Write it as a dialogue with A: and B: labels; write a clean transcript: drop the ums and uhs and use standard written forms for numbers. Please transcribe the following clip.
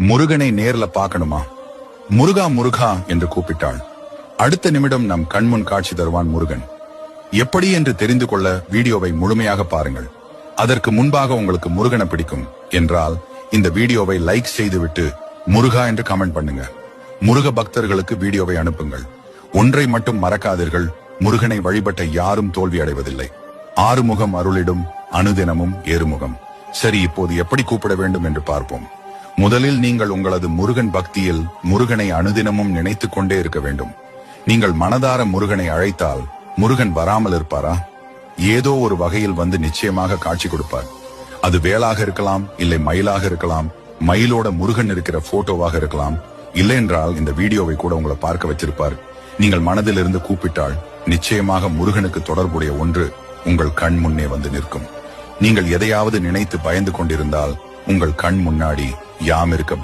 A: முருகனை நேர்ல பார்க்கணுமா? முருகா முருகா என்று கூப்பிட்டாள். அடுத்த நிமிடம் நம் கண்முன் காட்சி தருவான் முருகன். எப்படி என்று தெரிந்து கொள்ள வீடியோவை முழுமையாக பாருங்கள். அதற்கு முன்பாக உங்களுக்கு முருகனை பிடிக்கும் என்றால் இந்த வீடியோவை லைக் செய்துவிட்டு முருகா என்று கமெண்ட் பண்ணுங்க. முருக பக்தர்களுக்கு வீடியோவை அனுப்புங்கள். ஒன்றை மட்டும் மறக்காதீர்கள், முருகனை வழிபட்ட யாரும் தோல்வி அடைவதில்லை. ஆறுமுகம் அருளிடும், அனுதினமும் ஏறுமுகம். சரி, இப்போது எப்படி கூப்பிட வேண்டும் என்று பார்ப்போம். முதலில் நீங்கள் உங்களது முருகன் பக்தியில் முருகனை அனுதினமும் நினைத்துக் கொண்டே இருக்க வேண்டும். நீங்கள் மனதார முருகனை அழைத்தால் முருகன் வராமல் இருப்பாரா? ஏதோ ஒரு வகையில் வந்து நிச்சயமாக காட்சி கொடுப்பார். அது வேலாக இருக்கலாம், இல்லை மயிலாக இருக்கலாம், மயிலோட முருகன் இருக்கிற போட்டோவாக இருக்கலாம், இல்லை என்றால் இந்த வீடியோவை கூட உங்களை பார்க்க வச்சிருப்பார். நீங்கள் மனதில் இருந்து கூப்பிட்டால் நிச்சயமாக முருகனுக்கு தொடர்புடைய ஒன்று உங்கள் கண் முன்னே வந்து நிற்கும். நீங்கள் எதையாவது நினைத்து பயந்து கொண்டிருந்தால் உங்கள் கண் முன்னாடி யாம் இருக்க